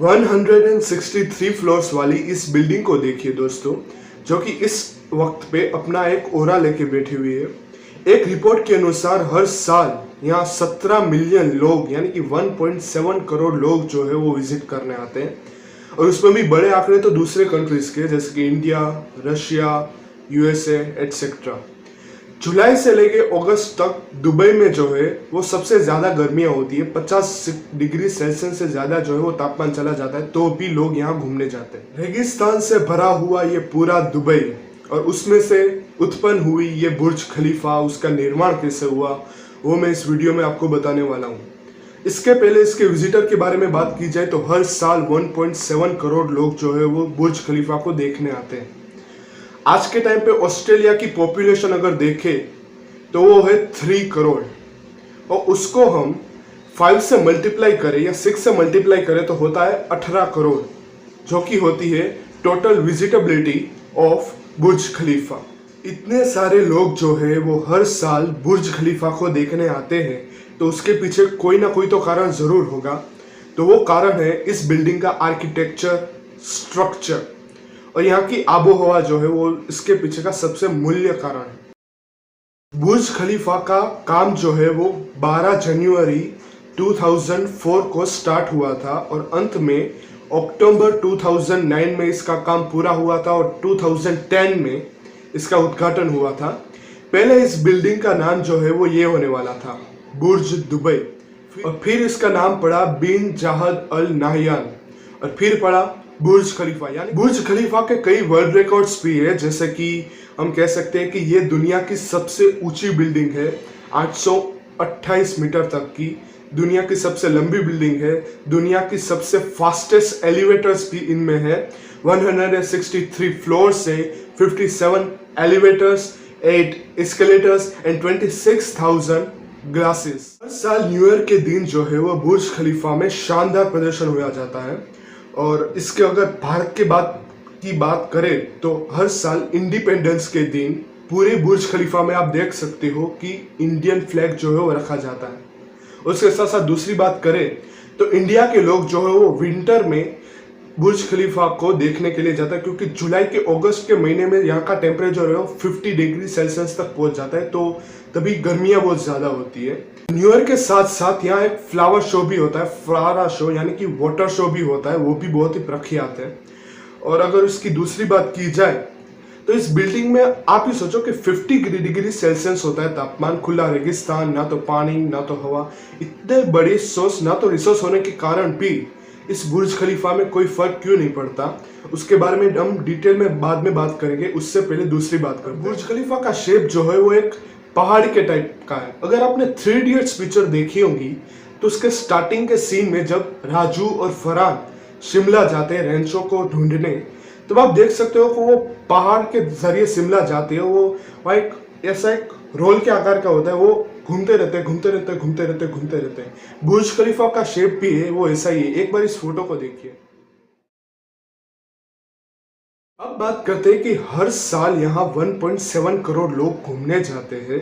163 floors वाली इस building को देखिए दोस्तों, जो कि इस वक्त पे अपना एक ओरा लेके बैठी हुई है। एक रिपोर्ट के अनुसार हर साल यहाँ 17 मिलियन लोग यानी कि 1.7 करोड़ लोग जो है वो विजिट करने आते हैं। और उसमें भी बड़े आंकड़े तो दूसरे कंट्रीज के, जैसे कि इंडिया, रशिया, यूएसए एटसेट्रा। जुलाई से लेके अगस्त तक दुबई में जो है वो सबसे ज़्यादा गर्मियाँ होती है। 50 डिग्री सेल्सियस से ज़्यादा जो है वो तापमान चला जाता है, तो भी लोग यहाँ घूमने जाते हैं। रेगिस्तान से भरा हुआ ये पूरा दुबई और उसमें से उत्पन्न हुई ये बुर्ज खलीफा, उसका निर्माण कैसे हुआ वो मैं इस वीडियो में आपको बताने वाला हूँ। इसके पहले इसके विजिटर के बारे में बात की जाए तो हर साल 1.7 करोड़ लोग जो है वो बुर्ज खलीफा को देखने आते हैं। आज के टाइम पे ऑस्ट्रेलिया की पॉपुलेशन अगर देखें तो वो है 3 करोड़, और उसको हम 5 से मल्टीप्लाई करें या 6 से मल्टीप्लाई करें तो होता है 18 करोड़, जो कि होती है टोटल विजिटेबिलिटी ऑफ बुर्ज खलीफा। इतने सारे लोग जो है वो हर साल बुर्ज खलीफा को देखने आते हैं, तो उसके पीछे कोई ना कोई तो कारण जरूर होगा। तो वो कारण है इस बिल्डिंग का आर्किटेक्चर, स्ट्रक्चर और यहाँ की आबोहवा जो है वो इसके पीछे का सबसे मूल्य कारण है। बुर्ज खलीफा का काम जो है वो 12 जनवरी 2004 को स्टार्ट हुआ था और अंत में अक्टूबर 2009 में इसका काम पूरा हुआ था और 2010 में इसका उद्घाटन हुआ था। पहले इस बिल्डिंग का नाम जो है वो ये होने वाला था, बुर्ज दुबई, और फिर इसका नाम पड़ा बिन जायद अल नाहयान, और फिर पड़ा बुर्ज खलीफा। यानी बुर्ज खलीफा के कई वर्ल्ड रिकॉर्ड्स भी है, जैसे कि हम कह सकते हैं कि ये दुनिया की सबसे ऊंची बिल्डिंग है, 828 मीटर तक की, दुनिया की सबसे लंबी बिल्डिंग है, दुनिया की सबसे फास्टेस्ट एलिवेटर्स भी इनमें है। 163 फ्लोर से 57 एलिवेटर्स, 8 एस्केलेटर्स एंड 26,000 ग्लासेस। हर साल न्यू ईयर के दिन जो है वो बुर्ज खलीफा में शानदार प्रदर्शन हुआ जाता है। और इसके अगर भारत के की बात करें तो हर साल इंडिपेंडेंस के दिन पूरे बुर्ज खलीफा में आप देख सकते हो कि इंडियन फ्लैग जो है वो रखा जाता है। उसके साथ साथ दूसरी बात करें तो इंडिया के लोग जो है वो विंटर में बुर्ज खलीफा को देखने के लिए जाता है, क्योंकि जुलाई के अगस्त के महीने में यहाँ का टेम्परेचर है वो 50 डिग्री सेल्सियस तक पहुंच जाता है, तो तभी गर्मियाँ बहुत ज़्यादा होती है। न्यू ईयर के साथ साथ यहाँ एक फ्लावर शो भी होता है, फ्लारा शो यानी कि वाटर शो भी होता है, वो भी बहुत ही प्रख्यात है। और अगर इसकी दूसरी बात की जाए तो इस बिल्डिंग में आप ही सोचो कि 50 डिग्री सेल्सियस होता है तापमान, खुला रेगिस्तान, ना तो पानी ना तो हवा, इतने बड़े सोर्स ना तो रिसोर्स होने के कारण भी इस बुर्ज खलीफा में कोई फर्क क्यों नहीं पड़ता, उसके बारे में हम डिटेल में बाद में बात करेंगे। उससे पहले दूसरी बात करें, बुर्ज खलीफा का शेप जो है वो एक पहाड़ी के टाइप का है। अगर आपने 3 इडियट्स पिक्चर देखी होंगी तो उसके स्टार्टिंग के सीन में जब राजू और फरहान शिमला जाते हैं रेंचो को ढूंढने, तो आप देख सकते हो कि वो पहाड़ के जरिए शिमला जाते हैं। वो वहाँ एक ऐसा एक रोल के आकार का होता है, वो घूमते रहते हैं। बुर्ज खलीफा का शेप भी है वो ऐसा ही है। एक बार इस फोटो को देखिए। अब बात करते हैं कि हर साल यहाँ 1.7 करोड़ लोग घूमने जाते हैं।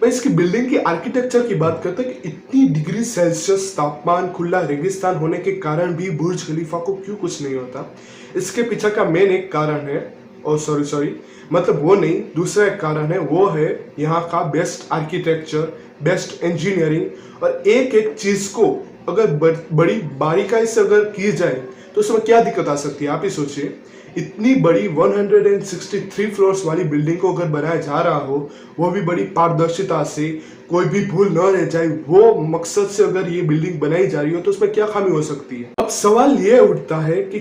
पर इसकी बिल्डिंग की आर्किटेक्चर की बात करते हैं कि इतनी डिग्री सेल्सियस तापमान, खुला रेगिस्तान होने के कारण भी बुर्ज खलीफा को क्यों कुछ नहीं होता। इसके पीछे का मेन एक कारण है, मतलब वो नहीं, दूसरा एक कारण है, वो है यहाँ का बेस्ट आर्किटेक्चर, बेस्ट इंजीनियरिंग। और एक एक चीज को अगर बड़ी बारीकाई से अगर की जाए तो उसमें क्या दिक्कत आ सकती है, आप ही सोचिए। इतनी बड़ी 163 फ्लोर्स वाली बिल्डिंग को अगर बनाया जा रहा हो, वो भी बड़ी पारदर्शिता से, कोई भी भूल न रह जाए, वो मकसद से अगर ये बिल्डिंग बनाई जा रही हो तो उसमें क्या खामी हो सकती है। अब सवाल ये उठता है कि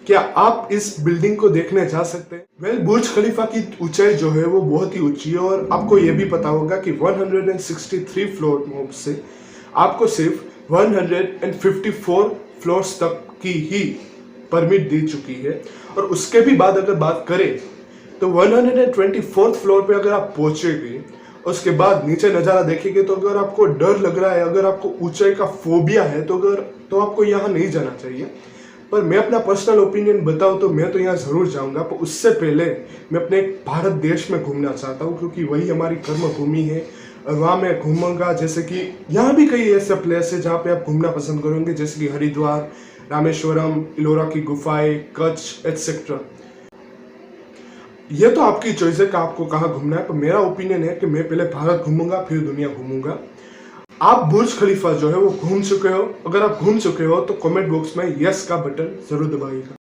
क्या आप इस बिल्डिंग को देखने जा सकते हैं। बुर्ज खलीफा की ऊंचाई जो है वो बहुत ही ऊंची है, और आपको ये भी पता होगा कि 163 फ्लोर से आपको सिर्फ 154 फ्लोर्स तक की ही परमिट दी चुकी है। और उसके भी बाद अगर बात करें तो 124th फ्लोर पे अगर आप पहुंचेंगे, उसके बाद नीचे नज़ारा देखेंगे, तो अगर आपको डर लग रहा है, अगर आपको ऊंचाई का फोबिया है, तो आपको यहाँ नहीं जाना चाहिए। पर मैं अपना पर्सनल ओपिनियन बताऊं तो मैं तो यहाँ ज़रूर जाऊँगा, पर उससे पहले मैं अपने भारत देश में घूमना चाहता हूँ, क्योंकि वही हमारी कर्म भूमि है। और वहाँ मैं घूमूंगा, जैसे कि यहाँ भी कई ऐसे प्लेस है जहाँ पे आप घूमना पसंद करोगे, जैसे कि हरिद्वार, रामेश्वरम, इलोरा की गुफाएं, कच्छ एटसेट्रा। ये तो आपकी चॉइस है कि आपको कहाँ घूमना है, पर मेरा ओपिनियन है कि मैं पहले भारत घूमूंगा फिर दुनिया घूमूंगा। आप बुर्ज खलीफा जो है वो घूम चुके हो? अगर आप घूम चुके हो तो कमेंट बॉक्स में यस का बटन जरूर दबाइएगा।